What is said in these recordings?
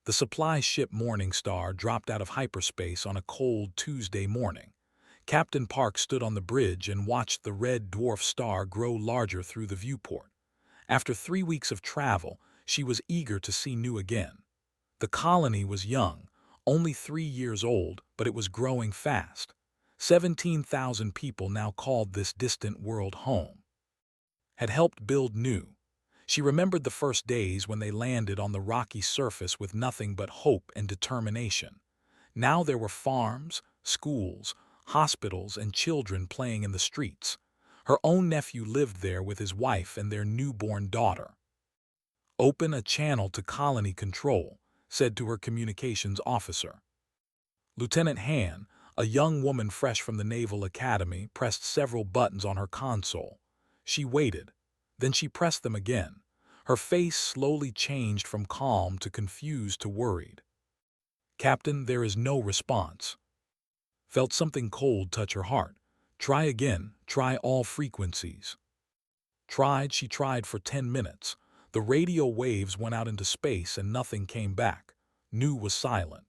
The supply ship Morning Star dropped out of hyperspace on a cold Tuesday morning. Captain Park stood on the bridge and watched the red dwarf star grow larger through the viewport. After 3 weeks of travel, she was eager to see new again. The colony was young, only 3 years old, but it was growing fast. 17,000 people now called this distant world home. Had helped build new. She remembered the first days when they landed on the rocky surface with nothing but hope and determination. Now there were farms, schools, hospitals, and children playing in the streets. Her own nephew lived there with his wife and their newborn daughter. "Open a channel to colony control," said to her communications officer. Lieutenant Han, a young woman fresh from the Naval Academy, pressed several buttons on her console. She waited. Then she pressed them again. Her face slowly changed from calm to confused to worried. "Captain, there is no response." Felt something cold touch her heart. "Try again, try all frequencies." She tried for 10 minutes. The radio waves went out into space and nothing came back. Nu was silent.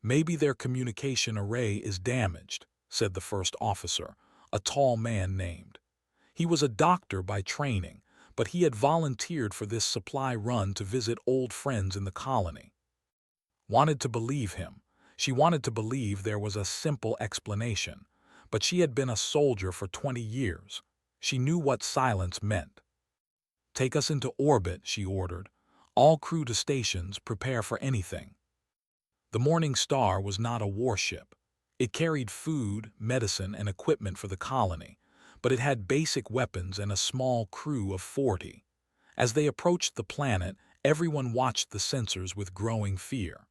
"Maybe their communication array is damaged," said the first officer, a tall man named. He was a doctor by training, but he had volunteered for this supply run to visit old friends in the colony. Wanted to believe him. She wanted to believe there was a simple explanation, but she had been a soldier for 20 years. She knew what silence meant. "Take us into orbit," she ordered. "All crew to stations, prepare for anything." The Morning Star was not a warship. It carried food, medicine, and equipment for the colony, but it had basic weapons and a small crew of 40. As they approached the planet, everyone watched the sensors with growing fear.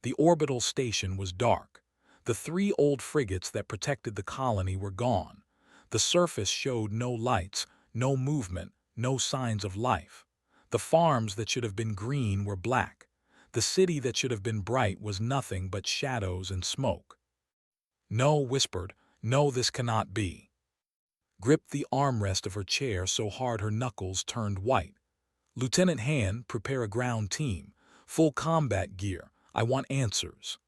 The orbital station was dark. The 3 old frigates that protected the colony were gone. The surface showed no lights, no movement, no signs of life. The farms that should have been green were black. The city that should have been bright was nothing but shadows and smoke. "No," whispered. "No, this cannot be." Gripped the armrest of her chair so hard her knuckles turned white. "Lieutenant Han, prepare a ground team. Full combat gear. I want answers."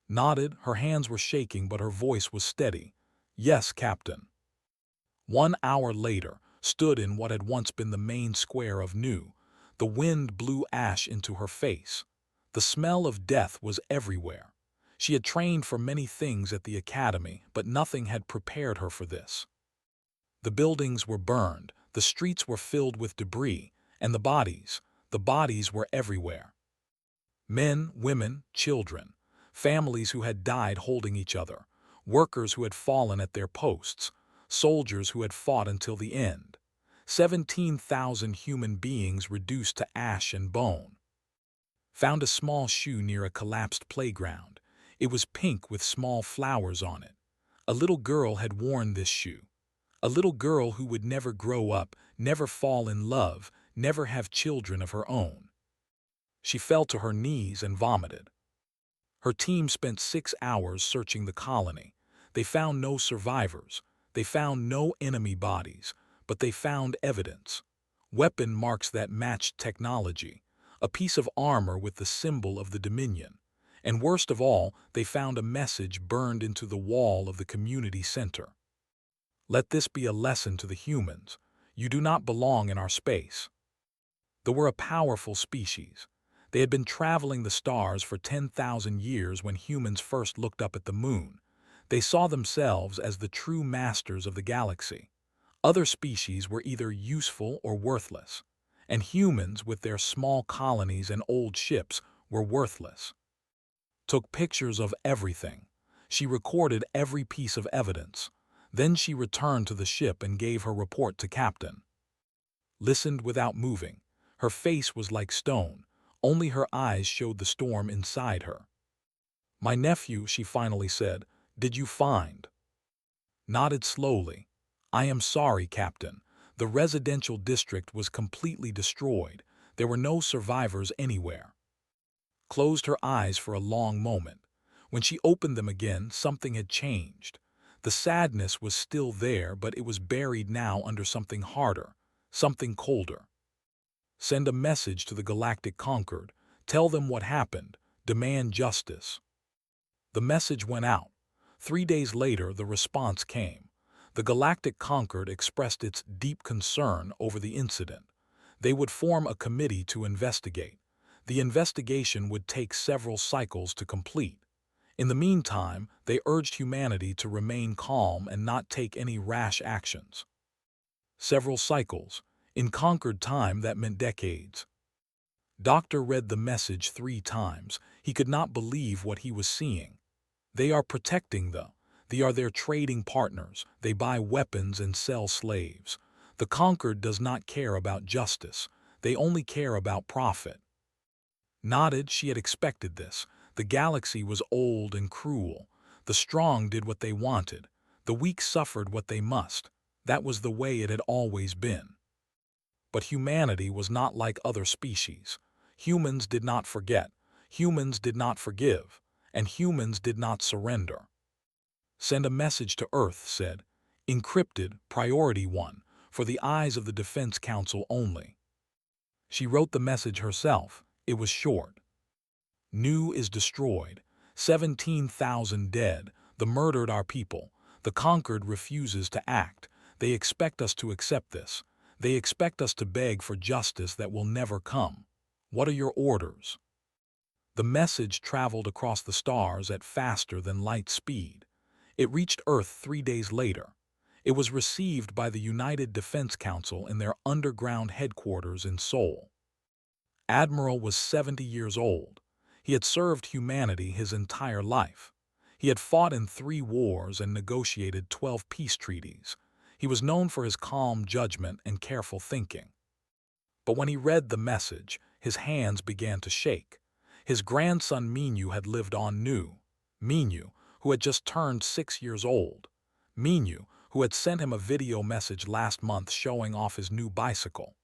Nodded, her hands were shaking but her voice was steady. "Yes, Captain." 1 hour later, stood in what had once been the main square of Nu. The wind blew ash into her face. The smell of death was everywhere. She had trained for many things at the academy, but nothing had prepared her for this. The buildings were burned, the streets were filled with debris, and the bodies were everywhere. Men, women, children, families who had died holding each other, workers who had fallen at their posts, soldiers who had fought until the end. 17,000 human beings reduced to ash and bone. Found a small shoe near a collapsed playground. It was pink with small flowers on it. A little girl had worn this shoe. A little girl who would never grow up, never fall in love, never have children of her own. She fell to her knees and vomited. Her team spent 6 hours searching the colony. They found no survivors. They found no enemy bodies. But they found evidence. Weapon marks that matched technology. A piece of armor with the symbol of the Dominion. And worst of all, they found a message burned into the wall of the community center. "Let this be a lesson to the humans. You do not belong in our space." They were a powerful species. They had been traveling the stars for 10,000 years when humans first looked up at the moon. They saw themselves as the true masters of the galaxy. Other species were either useful or worthless, and humans, with their small colonies and old ships, were worthless. Took pictures of everything. She recorded every piece of evidence. Then she returned to the ship and gave her report to Captain. Listened without moving. Her face was like stone. Only her eyes showed the storm inside her. "My nephew," she finally said, "did you find?" Nodded slowly. "I am sorry, Captain. The residential district was completely destroyed. There were no survivors anywhere." Closed her eyes for a long moment. When she opened them again, something had changed. The sadness was still there, but it was buried now under something harder, something colder. "Send a message to the Galactic Concord. Tell them what happened. Demand justice." The message went out. 3 days later, the response came. The Galactic Concord expressed its deep concern over the incident. They would form a committee to investigate. The investigation would take several cycles to complete. In the meantime, they urged humanity to remain calm and not take any rash actions. Several cycles. In Concord time, that meant decades. Doctor read the message 3 times. He could not believe what he was seeing. They are protecting they are their trading partners. They buy weapons and sell slaves. The Conquered does not care about justice. They only care about profit. Nodded, she had expected this. The galaxy was old and cruel. The strong did what they wanted. The weak suffered what they must. That was the way it had always been. But humanity was not like other species. Humans did not forget. Humans did not forgive. And humans did not surrender. "Send a message to Earth," said. "Encrypted, Priority 1, for the eyes of the Defense Council only." She wrote the message herself. It was short. "Nu is destroyed. 17,000 dead. The murdered our people. The Conquered refuses to act. They expect us to accept this. They expect us to beg for justice that will never come. What are your orders?" The message traveled across the stars at faster than light speed. It reached Earth 3 days later. It was received by the United Defense Council in their underground headquarters in Seoul. Admiral was 70 years old. He had served humanity his entire life. He had fought in 3 wars and negotiated 12 peace treaties. He was known for his calm judgment and careful thinking. But when he read the message, his hands began to shake. His grandson Minyu had lived on Nu. Minyu, who had just turned 6 years old. Minyu, who had sent him a video message last month showing off his new bicycle.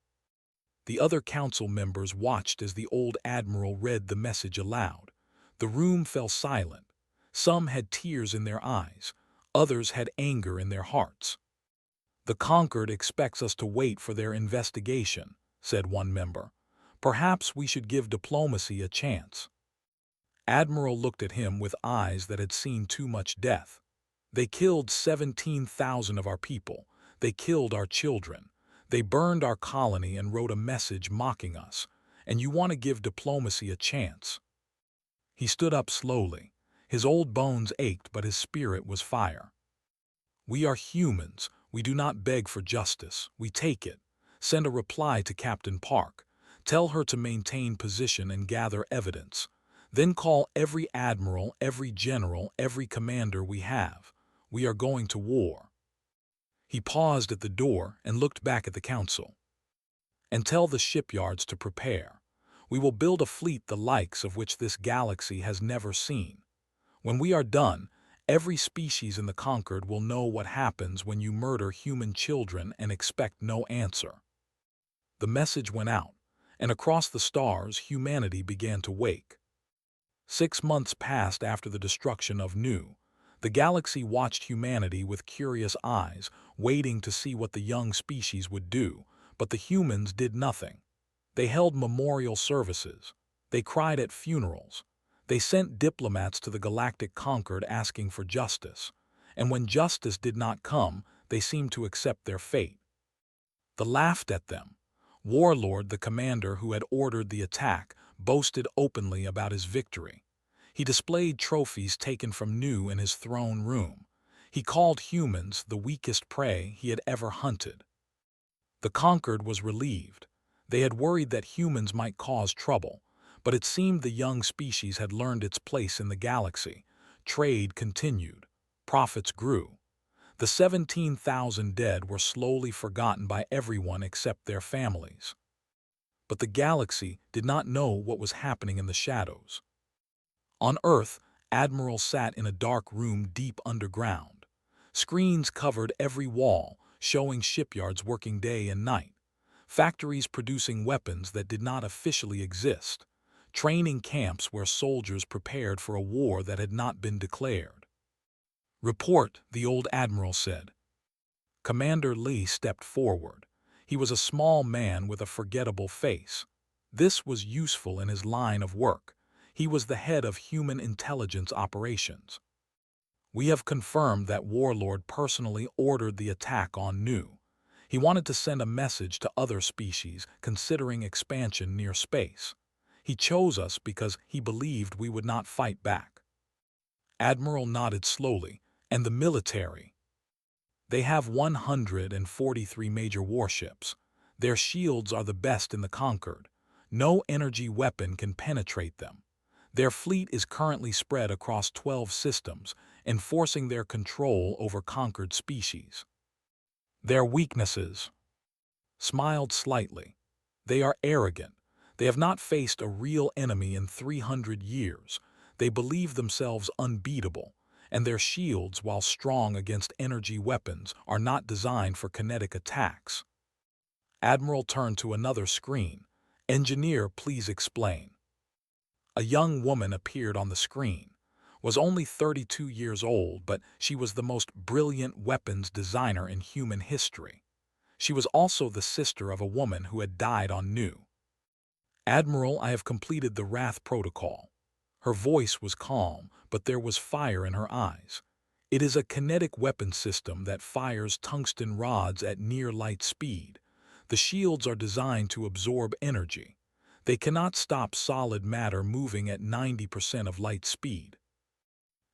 The other council members watched as the old admiral read the message aloud. The room fell silent. Some had tears in their eyes. Others had anger in their hearts. "The Conquered expects us to wait for their investigation," said one member. "Perhaps we should give diplomacy a chance." Admiral looked at him with eyes that had seen too much death. "They killed 17,000 of our people. They killed our children. They burned our colony and wrote a message mocking us. And you want to give diplomacy a chance?" He stood up slowly. His old bones ached, but his spirit was fire. "We are humans. We do not beg for justice. We take it. Send a reply to Captain Park. Tell her to maintain position and gather evidence. Then call every admiral, every general, every commander we have. We are going to war." He paused at the door and looked back at the council. "And tell the shipyards to prepare. We will build a fleet the likes of which this galaxy has never seen. When we are done, every species in the Conquered will know what happens when you murder human children and expect no answer." The message went out, and across the stars humanity began to wake. 6 months passed after the destruction of Nu. The galaxy watched humanity with curious eyes, waiting to see what the young species would do, but the humans did nothing. They held memorial services. They cried at funerals. They sent diplomats to the Galactic Concord asking for justice. And when justice did not come, they seemed to accept their fate. They laughed at them. Warlord, the commander who had ordered the attack, boasted openly about his victory. He displayed trophies taken from Nu in his throne room. He called humans the weakest prey he had ever hunted. The Conquered was relieved. They had worried that humans might cause trouble, but it seemed the young species had learned its place in the galaxy. Trade continued. Profits grew. The 17,000 dead were slowly forgotten by everyone except their families. But the galaxy did not know what was happening in the shadows. On Earth, Admiral sat in a dark room deep underground. Screens covered every wall, showing shipyards working day and night, factories producing weapons that did not officially exist, training camps where soldiers prepared for a war that had not been declared. "Report," the old admiral said. Commander Lee stepped forward. He was a small man with a forgettable face. This was useful in his line of work. He was the head of human intelligence operations. We have confirmed that Warlord personally ordered the attack on Nu. He wanted to send a message to other species considering expansion near space. He chose us because he believed we would not fight back. Admiral nodded slowly. And the military? They have 143 major warships. Their shields are the best in the Conquered. No energy weapon can penetrate them. Their fleet is currently spread across 12 systems, enforcing their control over conquered species. Their weaknesses? Smiled slightly. They are arrogant. They have not faced a real enemy in 300 years. They believe themselves unbeatable, and their shields, while strong against energy weapons, are not designed for kinetic attacks. Admiral turned to another screen. Engineer, please explain. A young woman appeared on the screen. Was only 32 years old, but she was the most brilliant weapons designer in human history. She was also the sister of a woman who had died on Nu. Admiral, I have completed the Wrath Protocol. Her voice was calm, but there was fire in her eyes. It is a kinetic weapon system that fires tungsten rods at near light speed. The shields are designed to absorb energy. They cannot stop solid matter moving at 90% of light speed.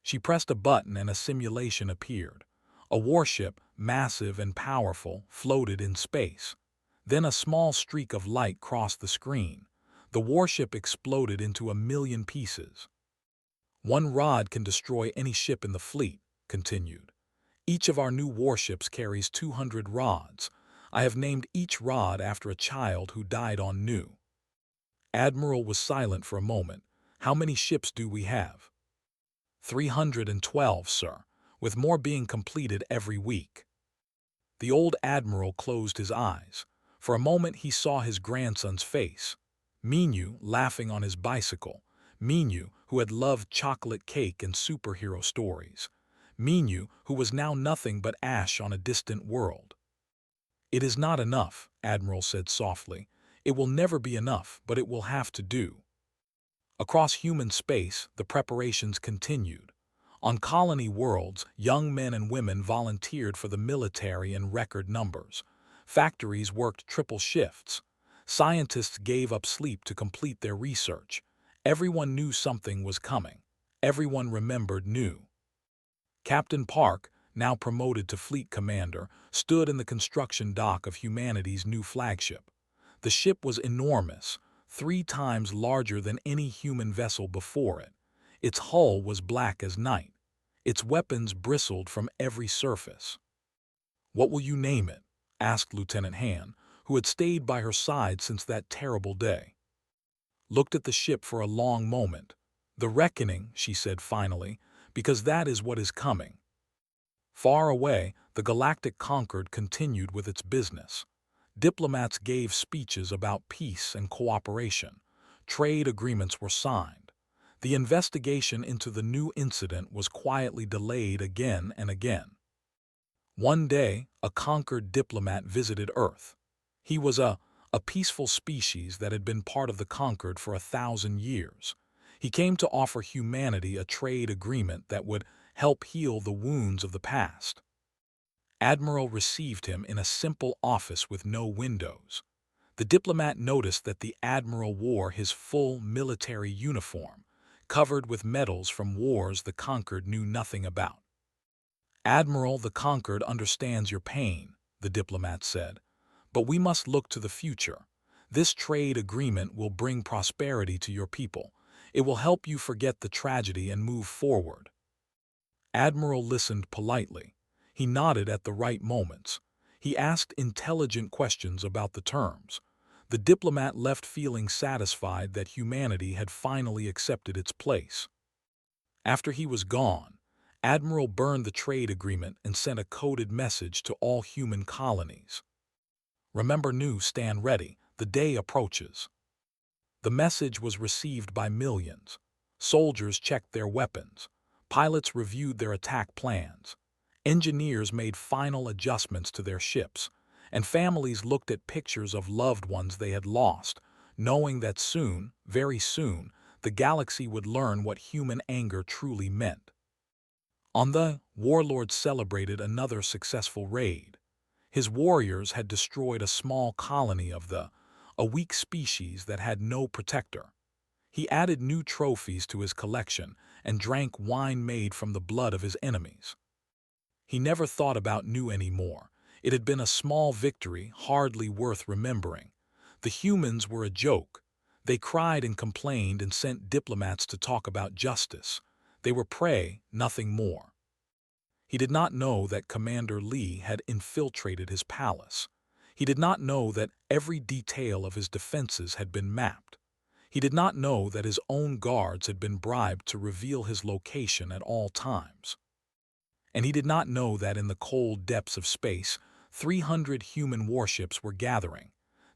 She pressed a button and a simulation appeared. A warship, massive and powerful, floated in space. Then a small streak of light crossed the screen. The warship exploded into 1,000,000 pieces. One rod can destroy any ship in the fleet, continued. Each of our new warships carries 200 rods. I have named each rod after a child who died on Nu. Admiral was silent for a moment. How many ships do we have? 312, sir, with more being completed every week. The old admiral closed his eyes. For a moment he saw his grandson's face. Minu laughing on his bicycle. Minu, who had loved chocolate cake and superhero stories. Minu, who was now nothing but ash on a distant world. It is not enough, Admiral said softly. It will never be enough, but it will have to do. Across human space, the preparations continued. On colony worlds, young men and women volunteered for the military in record numbers. Factories worked triple shifts. Scientists gave up sleep to complete their research. Everyone knew something was coming. Everyone remembered Nu. Captain Park, now promoted to fleet commander, stood in the construction dock of humanity's new flagship. The ship was enormous, 3 times larger than any human vessel before it. Its hull was black as night. Its weapons bristled from every surface. "What will you name it?" asked Lieutenant Han, who had stayed by her side since that terrible day. Looked at the ship for a long moment. "The Reckoning," she said finally, "because that is what is coming." Far away, the Galactic Conquered continued with its business. Diplomats gave speeches about peace and cooperation. Trade agreements were signed. The investigation into the Nu incident was quietly delayed again and again. One day, a conquered diplomat visited Earth. He was a peaceful species that had been part of the Conquered for 1,000 years. He came to offer humanity a trade agreement that would help heal the wounds of the past. Admiral received him in a simple office with no windows. The diplomat noticed that the Admiral wore his full military uniform, covered with medals from wars the Conquered knew nothing about. "Admiral, the Conquered understands your pain," the diplomat said, "but we must look to the future. This trade agreement will bring prosperity to your people. It will help you forget the tragedy and move forward." Admiral listened politely. He nodded at the right moments. He asked intelligent questions about the terms. The diplomat left feeling satisfied that humanity had finally accepted its place. After he was gone, Admiral burned the trade agreement and sent a coded message to all human colonies. "Remember Nu, stand ready, the day approaches." The message was received by millions. Soldiers checked their weapons. Pilots reviewed their attack plans. Engineers made final adjustments to their ships, and families looked at pictures of loved ones they had lost, knowing that soon, very soon, the galaxy would learn what human anger truly meant. On the warlord celebrated another successful raid. His warriors had destroyed a small colony of a weak species that had no protector. He added new trophies to his collection and drank wine made from the blood of his enemies. He never thought about new anymore. It had been a small victory, hardly worth remembering. The humans were a joke. They cried and complained and sent diplomats to talk about justice. They were prey, nothing more. He did not know that Commander Lee had infiltrated his palace. He did not know that every detail of his defenses had been mapped. He did not know that his own guards had been bribed to reveal his location at all times. And he did not know that in the cold depths of space, 300 human warships were gathering.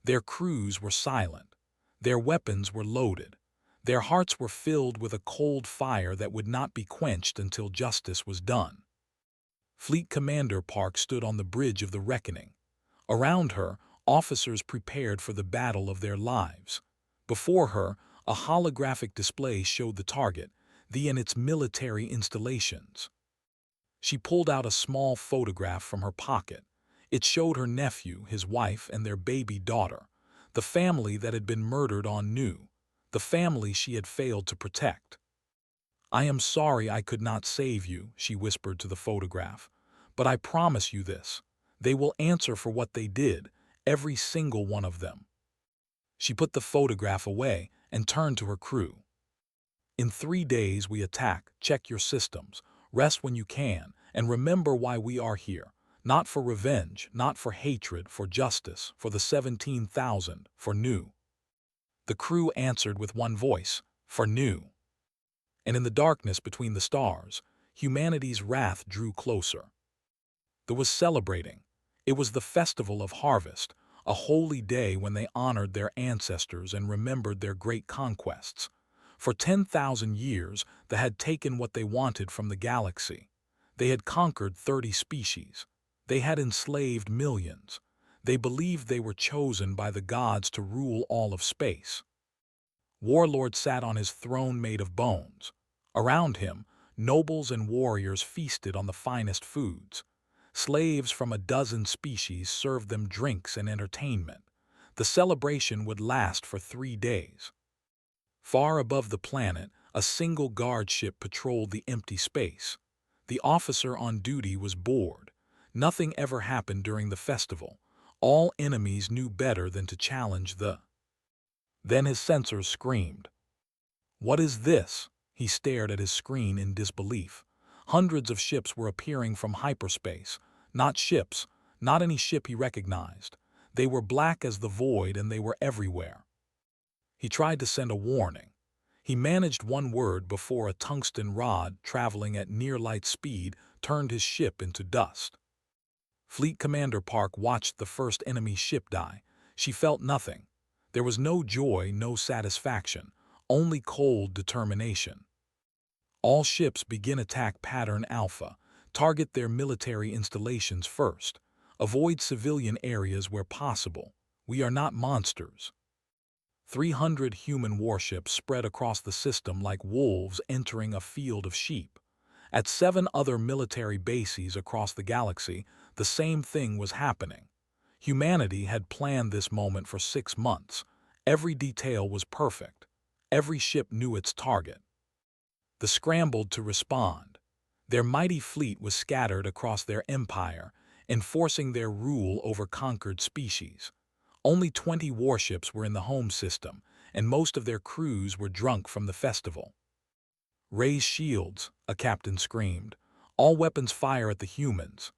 Their crews were silent. Their weapons were loaded. Their hearts were filled with a cold fire that would not be quenched until justice was done. Fleet Commander Park stood on the bridge of the reckoning. Around her, officers prepared for the battle of their lives. Before her, a holographic display showed the target, and its military installations. She pulled out a small photograph from her pocket. It showed her nephew, his wife, and their baby daughter, the family that had been murdered on Nu, the family she had failed to protect. "I am sorry I could not save you," she whispered to the photograph, "but I promise you this. They will answer for what they did, every single one of them." She put the photograph away and turned to her crew. "In 3 days we attack. Check your systems. Rest when you can, and remember why we are here. Not for revenge, not for hatred, for justice, for the 17,000, for Nu." The crew answered with one voice, "For Nu." And in the darkness between the stars, humanity's wrath drew closer. There was celebrating. It was the festival of harvest, a holy day when they honored their ancestors and remembered their great conquests. For 10,000 years, they had taken what they wanted from the galaxy. They had conquered 30 species. They had enslaved millions. They believed they were chosen by the gods to rule all of space. Warlord sat on his throne made of bones. Around him, nobles and warriors feasted on the finest foods. Slaves from a dozen species served them drinks and entertainment. The celebration would last for 3 days. Far above the planet, a single guard ship patrolled the empty space. The officer on duty was bored. Nothing ever happened during the festival. All enemies knew better than to challenge the. Then his sensors screamed. "What is this?" He stared at his screen in disbelief. Hundreds of ships were appearing from hyperspace. Not ships, not any ship he recognized. They were black as the void and they were everywhere. He tried to send a warning. He managed one word before a tungsten rod traveling at near-light speed turned his ship into dust. Fleet Commander Park watched the first enemy ship die. She felt nothing. There was no joy, no satisfaction, only cold determination. All ships begin attack pattern Alpha. Target their military installations first. Avoid civilian areas where possible. We are not monsters. 300 human warships spread across the system like wolves entering a field of sheep. At 7 other military bases across the galaxy, the same thing was happening. Humanity had planned this moment for 6 months. Every detail was perfect. Every ship knew its target. They scrambled to respond. Their mighty fleet was scattered across their empire, enforcing their rule over conquered species. Only 20 warships were in the home system, and most of their crews were drunk from the festival. "Raise shields," a captain screamed. "All weapons fire at the humans."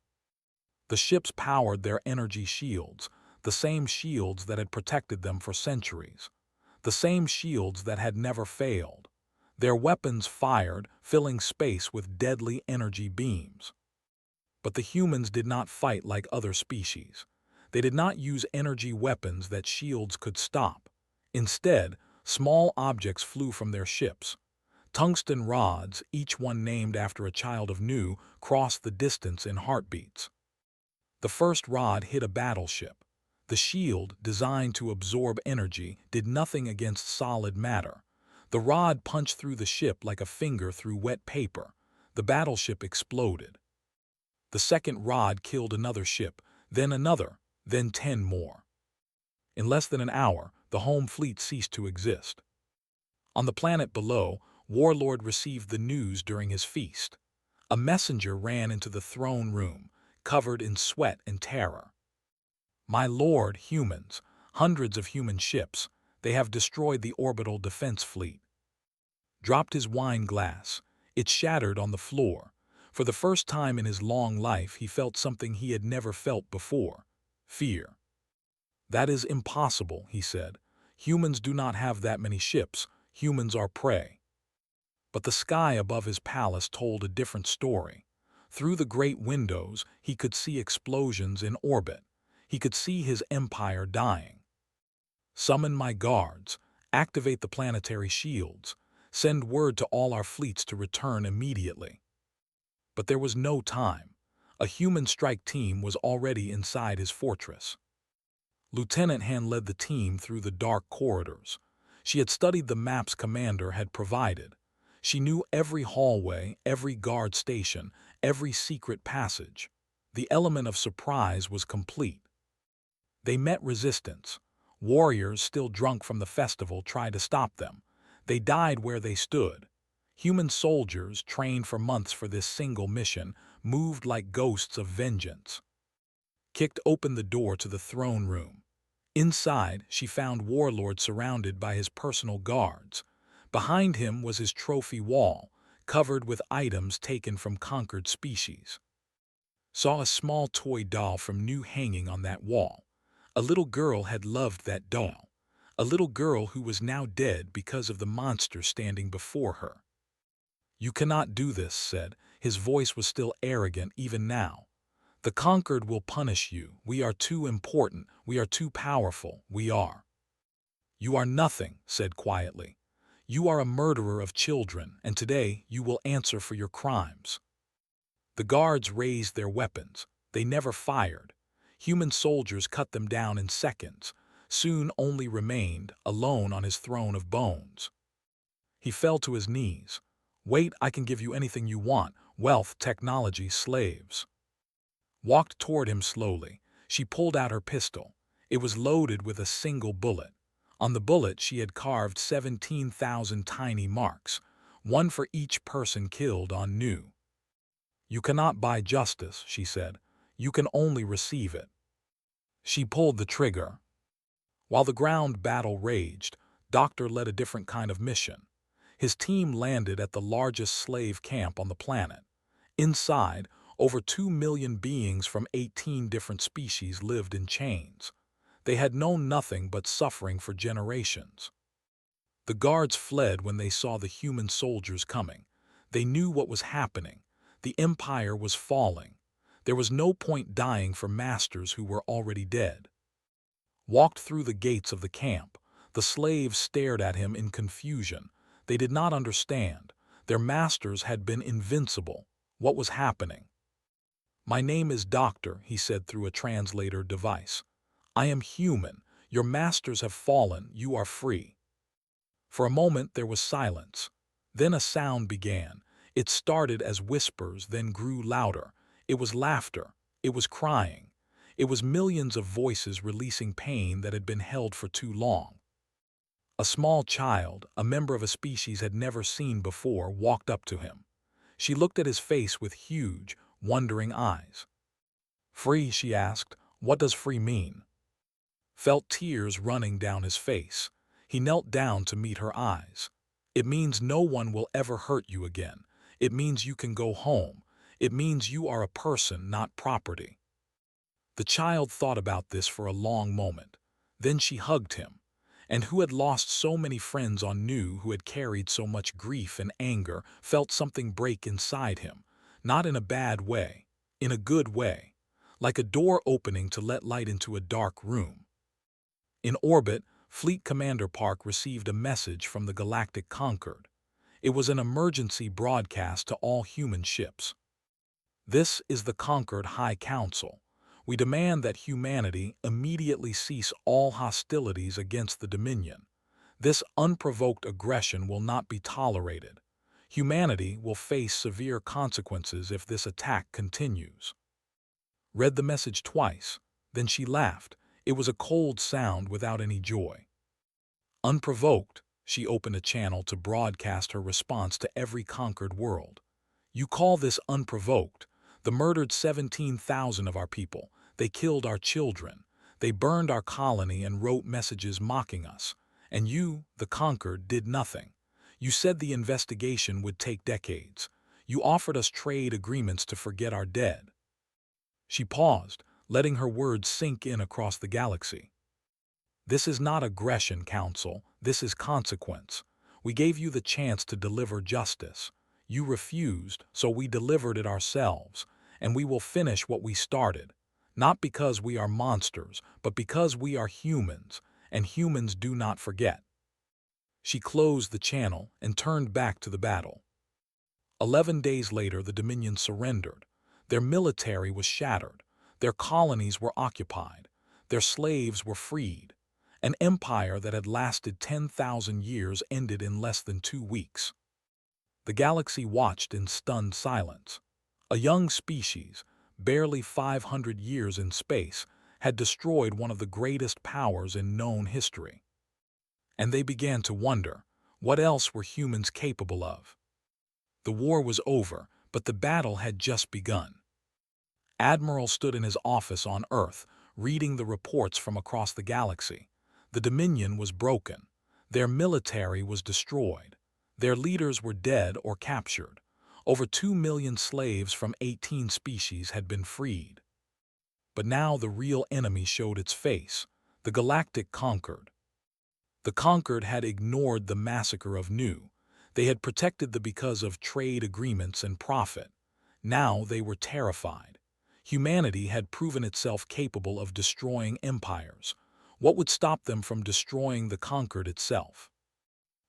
The ships powered their energy shields, the same shields that had protected them for centuries. The same shields that had never failed. Their weapons fired, filling space with deadly energy beams. But the humans did not fight like other species. They did not use energy weapons that shields could stop. Instead, small objects flew from their ships. Tungsten rods, each one named after a child of Nu, crossed the distance in heartbeats. The first rod hit a battleship. The shield, designed to absorb energy, did nothing against solid matter. The rod punched through the ship like a finger through wet paper. The battleship exploded. The second rod killed another ship, then another, then 10 more. In less than an hour, the home fleet ceased to exist. On the planet below, Warlord received the news during his feast. A messenger ran into the throne room, covered in sweat and terror. "My lord, humans, hundreds of human ships, they have destroyed the orbital defense fleet." Dropped his wine glass. It shattered on the floor. For the first time in his long life, he felt something he had never felt before: fear. "That is impossible," he said. "Humans do not have that many ships. Humans are prey." But the sky above his palace told a different story. Through the great windows, he could see explosions in orbit. He could see his empire dying. "Summon my guards. Activate the planetary shields. Send word to all our fleets to return immediately." But there was no time. A human strike team was already inside his fortress. Lieutenant Han led the team through the dark corridors. She had studied the maps Commander had provided. She knew every hallway, every guard station, every secret passage. The element of surprise was complete. They met resistance. Warriors, still drunk from the festival, tried to stop them. They died where they stood. Human soldiers, trained for months for this single mission, moved like ghosts of vengeance. Kicked open the door to the throne room. Inside, she found Warlord surrounded by his personal guards. Behind him was his trophy wall, covered with items taken from conquered species. Saw a small toy doll from New hanging on that wall. A little girl had loved that doll. A little girl who was now dead because of the monster standing before her. "You cannot do this," said. His voice was still arrogant even now. "The conquered will punish you. We are too important. We are too powerful. We are." "You are nothing," said quietly. "You are a murderer of children, and today you will answer for your crimes." The guards raised their weapons. They never fired. Human soldiers cut them down in seconds. Soon only remained, alone on his throne of bones. He fell to his knees. "Wait, I can give you anything you want: wealth, technology, slaves." Walked toward him slowly. She pulled out her pistol. It was loaded with a single bullet. On the bullet she had carved 17,000 tiny marks, one for each person killed on New. "You cannot buy justice," she said. "You can only receive it." She pulled the trigger. While the ground battle raged, Doctor led a different kind of mission. His team landed at the largest slave camp on the planet. Inside, over 2 million beings from 18 different species lived in chains. They had known nothing but suffering for generations. The guards fled when they saw the human soldiers coming. They knew what was happening. The empire was falling. There was no point dying for masters who were already dead. Walked through the gates of the camp. The slaves stared at him in confusion. They did not understand. Their masters had been invincible. What was happening? "My name is Doctor," he said through a translator device. "I am human. Your masters have fallen. You are free." For a moment there was silence. Then a sound began. It started as whispers, then grew louder. It was laughter. It was crying. It was millions of voices releasing pain that had been held for too long. A small child, a member of a species had never seen before, walked up to him. She looked at his face with huge, wondering eyes. "Free?" she asked. "What does free mean?" Felt tears running down his face. He knelt down to meet her eyes. "It means no one will ever hurt you again. It means you can go home. It means you are a person, not property." The child thought about this for a long moment. Then she hugged him. And who had lost so many friends on New, who had carried so much grief and anger, felt something break inside him. Not in a bad way, in a good way. Like a door opening to let light into a dark room. In orbit, Fleet Commander Park received a message from the Galactic Concord. It was an emergency broadcast to all human ships. "This is the Concord High Council. We demand that humanity immediately cease all hostilities against the Dominion. This unprovoked aggression will not be tolerated. Humanity will face severe consequences if this attack continues. Read the message twice. Then she laughed. It was a cold sound without any joy. Unprovoked, she opened a channel to broadcast her response to every conquered world. You call this unprovoked? They murdered 17,000 of our people. They killed our children. They burned our colony and wrote messages mocking us. And you, the conquered, did nothing. You said the investigation would take decades. You offered us trade agreements to forget our dead. She paused, letting her words sink in across the galaxy. This is not aggression, Council. This is consequence. We gave you the chance to deliver justice. You refused, so we delivered it ourselves, and we will finish what we started. Not because we are monsters, but because we are humans, and humans do not forget. She closed the channel and turned back to the battle. 11 days later, the Dominion surrendered. Their military was shattered. Their colonies were occupied. Their slaves were freed. An empire that had lasted 10,000 years ended in less than 2 weeks. The galaxy watched in stunned silence. A young species, barely 500 years in space, had destroyed one of the greatest powers in known history. And they began to wonder, what else were humans capable of? The war was over, but the battle had just begun. Admiral stood in his office on Earth, reading the reports from across the galaxy. The Dominion was broken. Their military was destroyed. Their leaders were dead or captured. Over 2 million slaves from 18 species had been freed. But now the real enemy showed its face. The Galactic conquered. The conquered had ignored the massacre of Nu. They had protected the because of trade agreements and profit. Now they were terrified. Humanity had proven itself capable of destroying empires. What would stop them from destroying the conquered itself?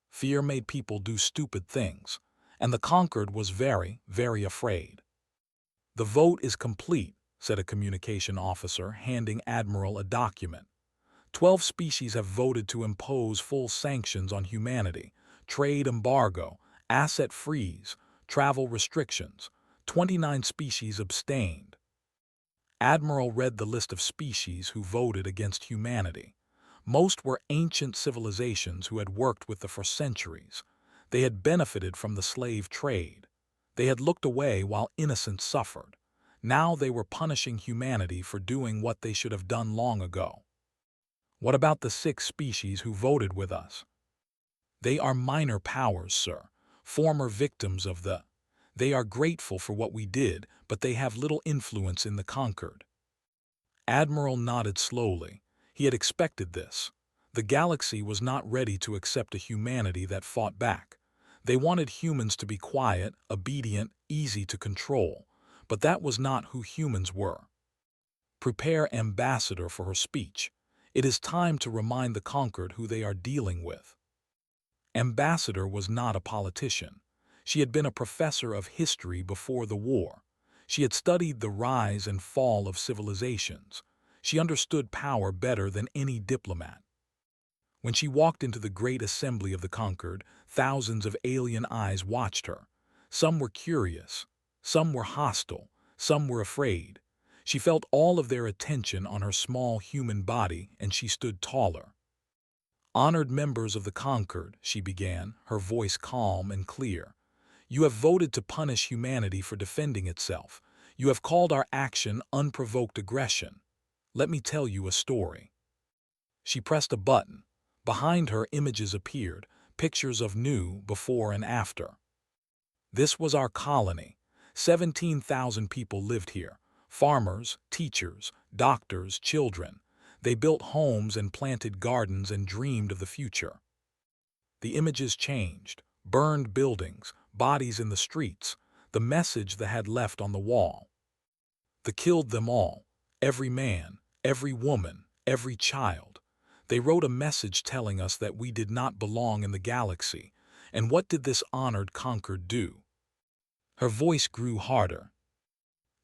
Fear made people do stupid things, and the conquered was very, very afraid. The vote is complete, said a communication officer, handing Admiral a document. 12 species have voted to impose full sanctions on humanity, trade embargo, asset freeze, travel restrictions. 29 species abstained. Admiral read the list of species who voted against humanity. Most were ancient civilizations who had worked with them for centuries. They had benefited from the slave trade. They had looked away while innocents suffered. Now they were punishing humanity for doing what they should have done long ago. What about the 6 species who voted with us? They are minor powers, sir, former victims of the. They are grateful for what we did, but they have little influence in the conquered. Admiral nodded slowly. He had expected this. The galaxy was not ready to accept a humanity that fought back. They wanted humans to be quiet, obedient, easy to control, but that was not who humans were. Prepare Ambassador for her speech. It is time to remind the conquered who they are dealing with. Ambassador was not a politician. She had been a professor of history before the war. She had studied the rise and fall of civilizations. She understood power better than any diplomat. When she walked into the great assembly of the conquered, thousands of alien eyes watched her. Some were curious, some were hostile, some were afraid. She felt all of their attention on her small human body, and she stood taller. Honored members of the conquered, she began, her voice calm and clear. You have voted to punish humanity for defending itself. You have called our action unprovoked aggression. Let me tell you a story. She pressed a button. Behind her, images appeared, pictures of Nu before and after. This was our colony. 17,000 people lived here. Farmers, teachers, doctors, children. They built homes and planted gardens and dreamed of the future. The images changed. Burned buildings, bodies in the streets, the message that had left on the wall. They killed them all, every man, every woman, every child. They wrote a message telling us that we did not belong in the galaxy. And what did this honored conquered do? Her voice grew harder.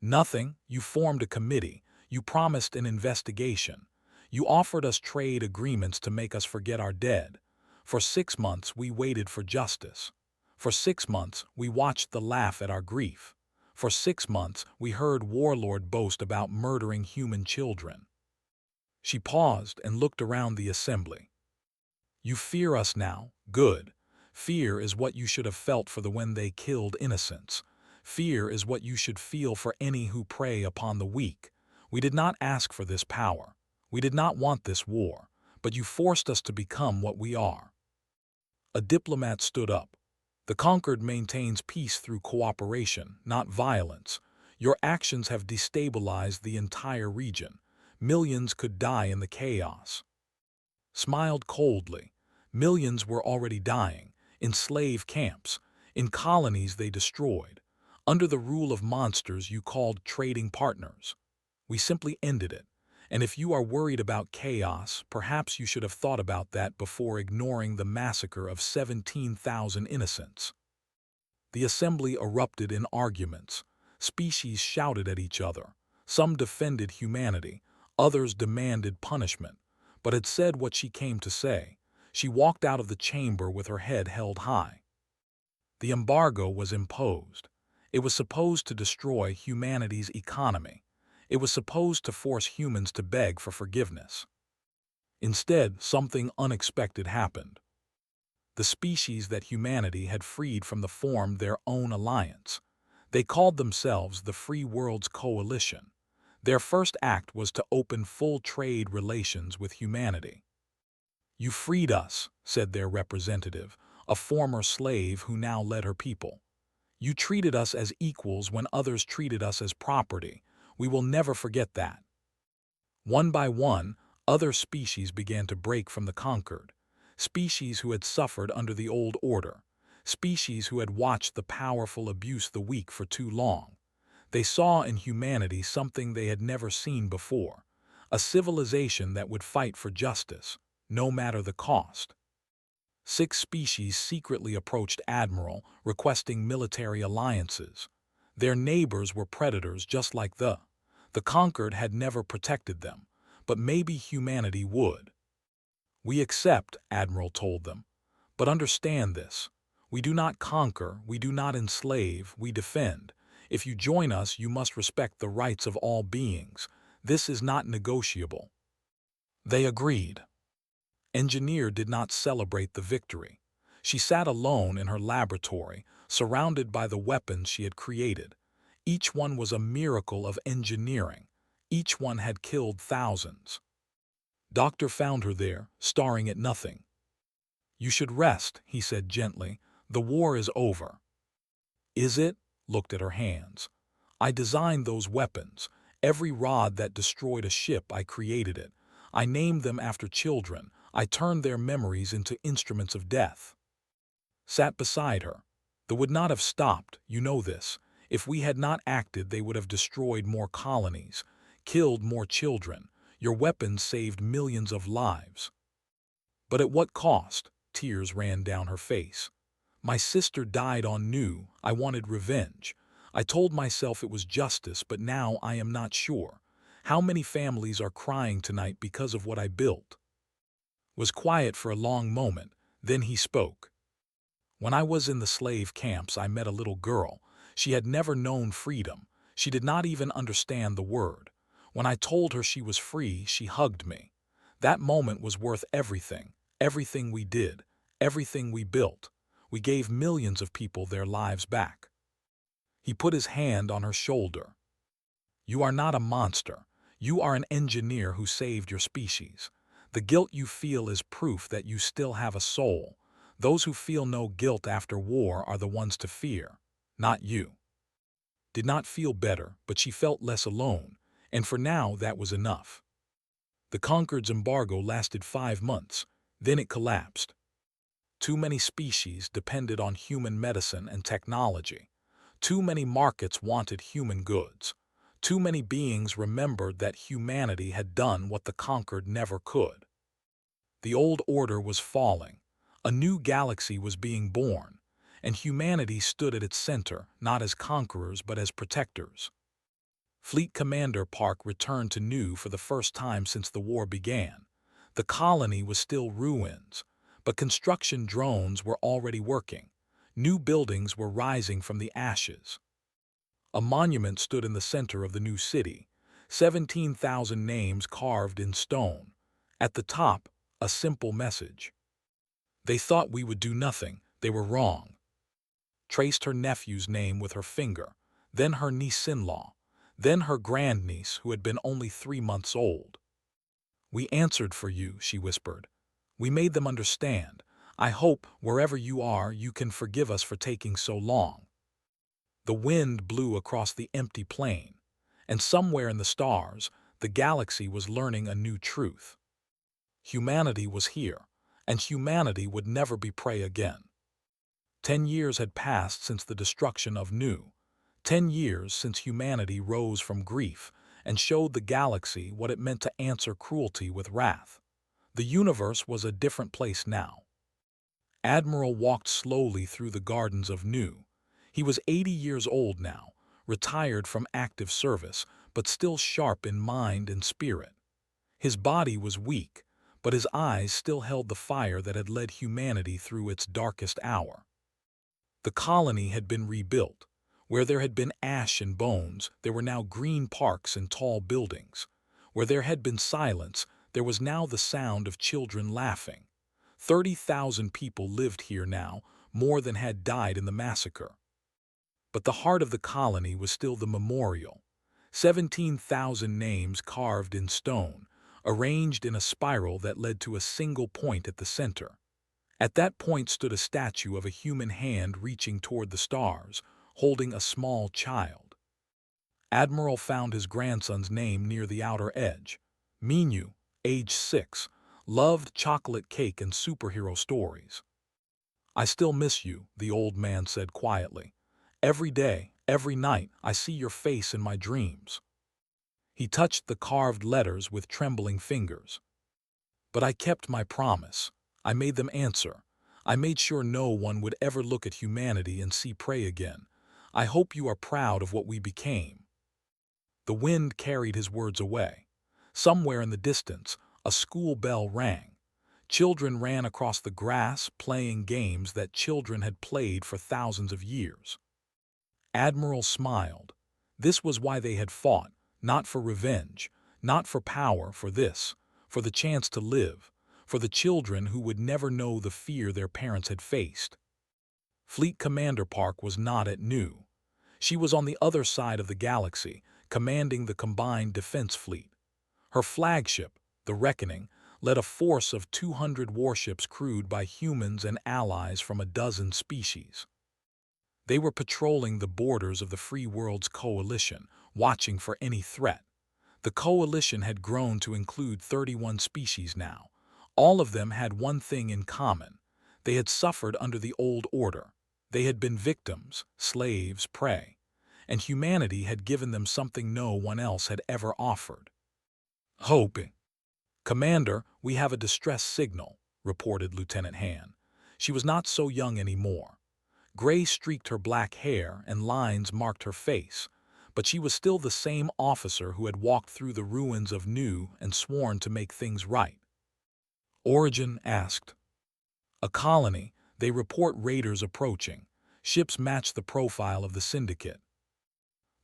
Nothing. You formed a committee. You promised an investigation. You offered us trade agreements to make us forget our dead. For 6 months we waited for justice. For 6 months we watched the laugh at our grief. For 6 months we heard Warlord boast about murdering human children. She paused and looked around the assembly. You fear us now? Good. Fear is what you should have felt for the when they killed innocents. Fear is what you should feel for any who prey upon the weak. We did not ask for this power. We did not want this war, but you forced us to become what we are. A diplomat stood up. The conquered maintains peace through cooperation, not violence. Your actions have destabilized the entire region. Millions could die in the chaos. Smiled coldly. Millions were already dying, in slave camps, in colonies they destroyed. Under the rule of monsters you called trading partners. We simply ended it. And if you are worried about chaos, perhaps you should have thought about that before ignoring the massacre of 17,000 innocents. The assembly erupted in arguments. Species shouted at each other. Some defended humanity. Others demanded punishment. But had said what she came to say. She walked out of the chamber with her head held high. The embargo was imposed. It was supposed to destroy humanity's economy. It was supposed to force humans to beg for forgiveness. Instead, something unexpected happened. The species that humanity had freed from the formed their own alliance. They called themselves the Free Worlds Coalition. Their first act was to open full trade relations with humanity. You freed us, said their representative, a former slave who now led her people. You treated us as equals when others treated us as property. We will never forget that. One by one, other species began to break from the conquered. Species who had suffered under the old order. Species who had watched the powerful abuse the weak for too long. They saw in humanity something they had never seen before. A civilization that would fight for justice, no matter the cost. 6 species secretly approached Admiral, requesting military alliances. Their neighbors were predators just like the conquered had never protected them, but maybe humanity would. We accept, Admiral told them, but understand this. We do not conquer, we do not enslave, we defend. If you join us, you must respect the rights of all beings. This is not negotiable. They agreed. Engineer did not celebrate the victory. She sat alone in her laboratory, surrounded by the weapons she had created. Each one was a miracle of engineering. Each one had killed thousands. Doctor found her there, staring at nothing. You should rest, he said gently. The war is over. Is it? Looked at her hands. I designed those weapons. Every rod that destroyed a ship, I created it. I named them after children. I turned their memories into instruments of death. Sat beside her. They would not have stopped, you know this. If we had not acted, they would have destroyed more colonies, killed more children. Your weapons saved millions of lives. But at what cost? Tears ran down her face. My sister died on new. I wanted revenge. I told myself it was justice, but now I am not sure. How many families are crying tonight because of what I built? Was quiet for a long moment, then he spoke. When I was in the slave camps, I met a little girl. She had never known freedom. She did not even understand the word. When I told her she was free, she hugged me. That moment was worth everything, everything we did, everything we built. We gave millions of people their lives back. He put his hand on her shoulder. You are not a monster. You are an engineer who saved your species. The guilt you feel is proof that you still have a soul. Those who feel no guilt after war are the ones to fear, not you. Did not feel better, but she felt less alone, and for now that was enough. The Concord's embargo lasted 5 months, then it collapsed. Too many species depended on human medicine and technology. Too many markets wanted human goods. Too many beings remembered that humanity had done what the conquered never could. The old order was falling. A new galaxy was being born, and humanity stood at its center, not as conquerors but as protectors. Fleet Commander Park returned to Nu for the first time since the war began. The colony was still ruins, but construction drones were already working. New buildings were rising from the ashes. A monument stood in the center of the new city, 17,000 names carved in stone. At the top, a simple message. They thought we would do nothing. They were wrong. Traced her nephew's name with her finger, then her niece-in-law, then her grandniece who had been only 3 months old. We answered for you, she whispered. We made them understand. I hope, wherever you are, you can forgive us for taking so long. The wind blew across the empty plain, and somewhere in the stars, the galaxy was learning a new truth. Humanity was here, and humanity would never be prey again. 10 years had passed since the destruction of Nu. 10 years since humanity rose from grief and showed the galaxy what it meant to answer cruelty with wrath. The universe was a different place now. Admiral walked slowly through the gardens of Nu. He was 80 years old now, retired from active service, but still sharp in mind and spirit. His body was weak, but his eyes still held the fire that had led humanity through its darkest hour. The colony had been rebuilt. Where there had been ash and bones, there were now green parks and tall buildings. Where there had been silence, there was now the sound of children laughing. 30,000 people lived here now, more than had died in the massacre. But the heart of the colony was still the memorial. 17,000 names carved in stone, arranged in a spiral that led to a single point at the center. At that point stood a statue of a human hand reaching toward the stars, holding a small child. Admiral found his grandson's name near the outer edge. Minu, age 6, loved chocolate cake and superhero stories. I still miss you, the old man said quietly. Every day, every night, I see your face in my dreams. He touched the carved letters with trembling fingers. But I kept my promise. I made them answer. I made sure no one would ever look at humanity and see prey again. I hope you are proud of what we became. The wind carried his words away. Somewhere in the distance, a school bell rang. Children ran across the grass, playing games that children had played for thousands of years. Admiral smiled. This was why they had fought, not for revenge, not for power, for this, for the chance to live, for the children who would never know the fear their parents had faced. Fleet Commander Park was not at Nu. She was on the other side of the galaxy, commanding the combined defense fleet. Her flagship, the Reckoning, led a force of 200 warships crewed by humans and allies from a dozen species. They were patrolling the borders of the free world's coalition, watching for any threat. The coalition had grown to include 31 species now. All of them had one thing in common. They had suffered under the old order. They had been victims, slaves, prey. And humanity had given them something no one else had ever offered. Hope. Commander, we have a distress signal, reported Lieutenant Han. She was not so young anymore. Gray streaked her black hair and lines marked her face, but she was still the same officer who had walked through the ruins of Nu and sworn to make things right. Origin asked. A colony. They report raiders approaching. Ships match the profile of the syndicate.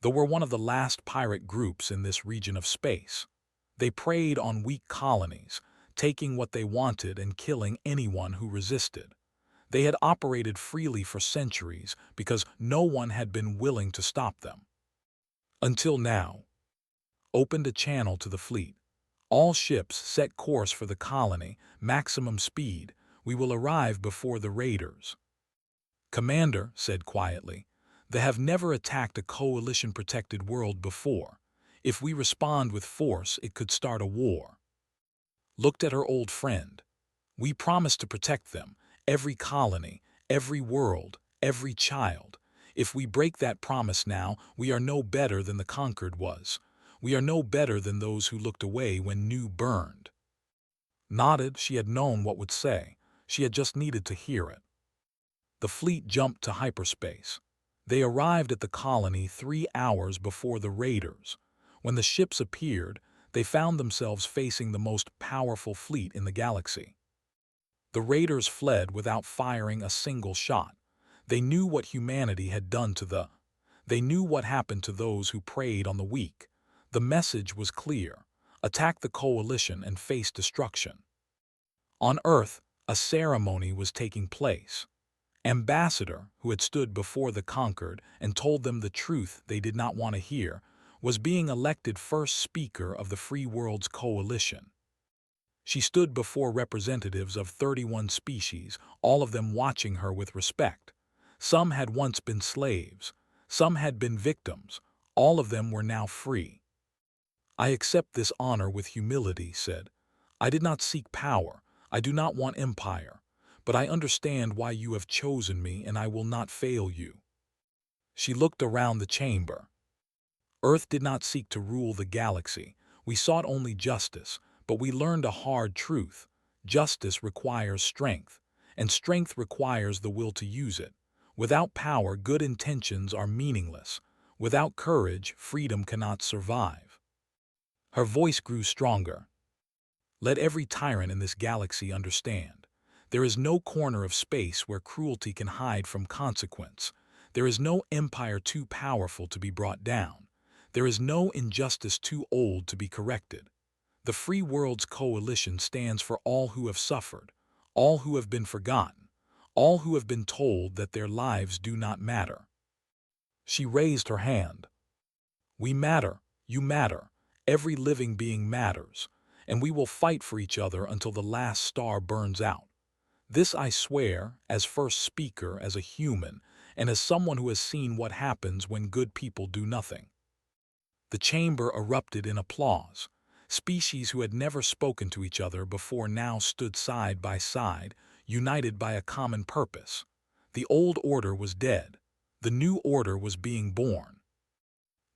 Though we're one of the last pirate groups in this region of space. They preyed on weak colonies, taking what they wanted and killing anyone who resisted. They had operated freely for centuries because no one had been willing to stop them. Until now. Opened a channel to the fleet. All ships set course for the colony, maximum speed. We will arrive before the raiders. Commander said quietly, they have never attacked a coalition-protected world before. If we respond with force, it could start a war. Looked at her old friend. We promised to protect them, every colony, every world, every child. If we break that promise now, we are no better than the conquered was. We are no better than those who looked away when Nu burned. Nodded, she had known what would say. She had just needed to hear it. The fleet jumped to hyperspace. They arrived at the colony 3 hours before the raiders. When the ships appeared, they found themselves facing the most powerful fleet in the galaxy. The raiders fled without firing a single shot. They knew what humanity had done to the. They knew what happened to those who preyed on the weak. The message was clear: attack the coalition and face destruction. On Earth, a ceremony was taking place. Ambassador, who had stood before the conquered and told them the truth they did not want to hear, was being elected first speaker of the Free World's coalition. She stood before representatives of 31 species, all of them watching her with respect. Some had once been slaves. Some had been victims. All of them were now free. "I accept this honor with humility," said. "I did not seek power. I do not want empire. But I understand why you have chosen me, and I will not fail you." She looked around the chamber. Earth did not seek to rule the galaxy. We sought only justice, but we learned a hard truth. Justice requires strength, and strength requires the will to use it. Without power, good intentions are meaningless. Without courage, freedom cannot survive. Her voice grew stronger. "Let every tyrant in this galaxy understand. There is no corner of space where cruelty can hide from consequence. There is no empire too powerful to be brought down. There is no injustice too old to be corrected. The Free World's coalition stands for all who have suffered, all who have been forgotten, all who have been told that their lives do not matter." She raised her hand. "We matter, you matter, every living being matters, and we will fight for each other until the last star burns out. This I swear, as first speaker, as a human, and as someone who has seen what happens when good people do nothing." The chamber erupted in applause. Species who had never spoken to each other before now stood side by side, united by a common purpose. The old order was dead. The new order was being born.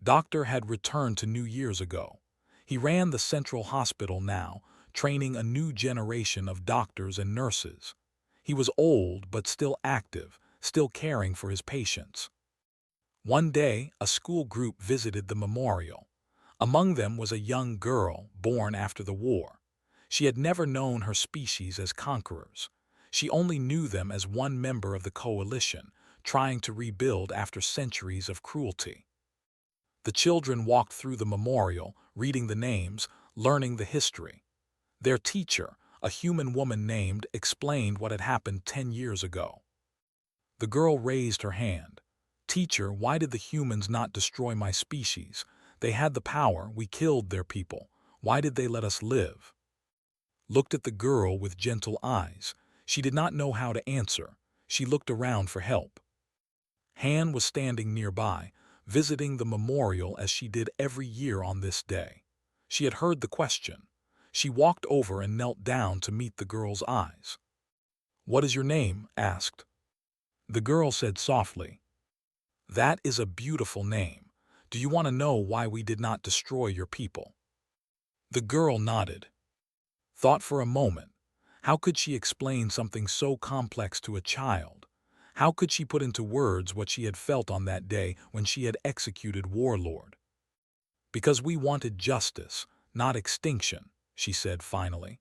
Doctor had returned to New Year's ago. He ran the central hospital now, training a new generation of doctors and nurses. He was old but still active, still caring for his patients. One day, a school group visited the memorial. Among them was a young girl born after the war. She had never known her species as conquerors. She only knew them as one member of the coalition, trying to rebuild after centuries of cruelty. The children walked through the memorial, reading the names, learning the history. Their teacher, a human woman named, explained what had happened 10 years ago. The girl raised her hand. "Teacher, why did the humans not destroy my species? They had the power, we killed their people. Why did they let us live?" Looked at the girl with gentle eyes. She did not know how to answer. She looked around for help. Han was standing nearby, visiting the memorial as she did every year on this day. She had heard the question. She walked over and knelt down to meet the girl's eyes. "What is your name?" asked. The girl said softly, "That is a beautiful name. Do you want to know why we did not destroy your people?" The girl nodded. Thought for a moment. How could she explain something so complex to a child? How could she put into words what she had felt on that day when she had executed Warlord? "Because we wanted justice, not extinction," she said finally.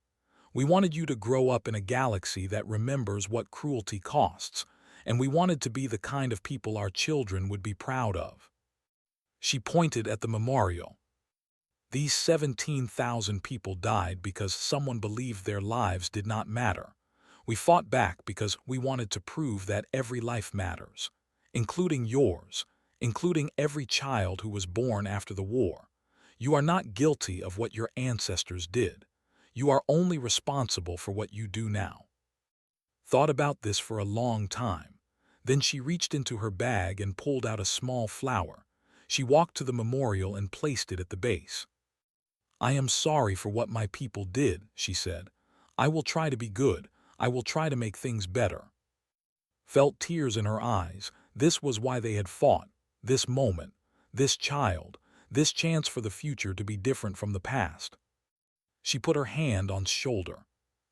"We wanted you to grow up in a galaxy that remembers what cruelty costs, and we wanted to be the kind of people our children would be proud of." She pointed at the memorial. "These 17,000 people died because someone believed their lives did not matter. We fought back because we wanted to prove that every life matters, including yours, including every child who was born after the war. You are not guilty of what your ancestors did. You are only responsible for what you do now." Thought about this for a long time. Then she reached into her bag and pulled out a small flower. She walked to the memorial and placed it at the base. "I am sorry for what my people did," she said. "I will try to be good. I will try to make things better." Felt tears in her eyes. This was why they had fought. This moment, this child, this chance for the future to be different from the past. She put her hand on his shoulder.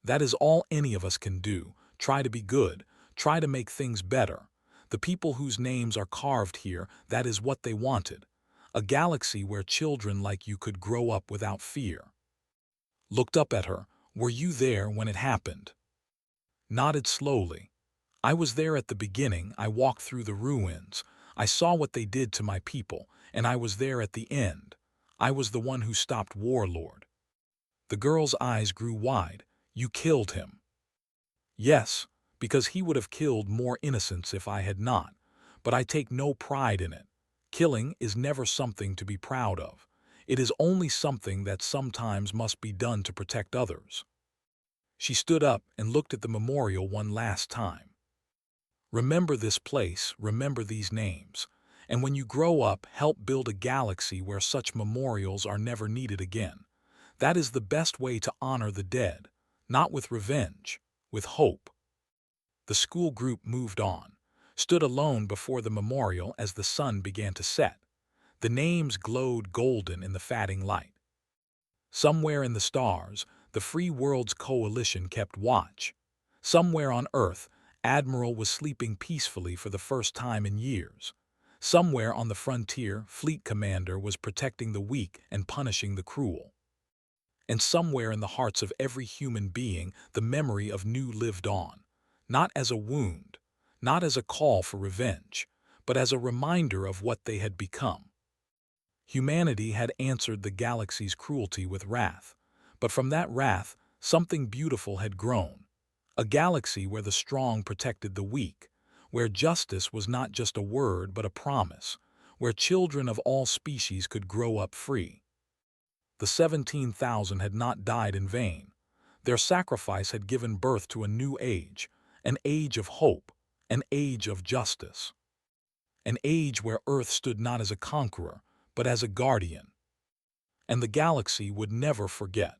"That is all any of us can do. Try to be good. Try to make things better. The people whose names are carved here, that is what they wanted. A galaxy where children like you could grow up without fear. Looked up at her. Were you there when it happened? Nodded slowly. I was there at the beginning. I walked through the ruins. I saw what they did to my people, and I was there at the end. I was the one who stopped Warlord. The girl's eyes grew wide. You killed him. Yes, because he would have killed more innocents if I had not, but I take no pride in it. Killing is never something to be proud of. It is only something that sometimes must be done to protect others. She stood up and looked at the memorial one last time. Remember this place, remember these names, and when you grow up, help build a galaxy where such memorials are never needed again. That is the best way to honor the dead, not with revenge, with hope. The school group moved on, stood alone before the memorial as the sun began to set. The names glowed golden in the fading light. Somewhere in the stars, the Free Worlds Coalition kept watch. Somewhere on Earth, Admiral was sleeping peacefully for the first time in years. Somewhere on the frontier, Fleet Commander was protecting the weak and punishing the cruel. And somewhere in the hearts of every human being, the memory of New lived on, not as a wound, not as a call for revenge, but as a reminder of what they had become. Humanity had answered the galaxy's cruelty with wrath, but from that wrath, something beautiful had grown. A galaxy where the strong protected the weak, where justice was not just a word but a promise, where children of all species could grow up free. The 17,000 had not died in vain. Their sacrifice had given birth to a new age, an age of hope, an age of justice. An age where Earth stood not as a conqueror, but as a guardian. And the galaxy would never forget.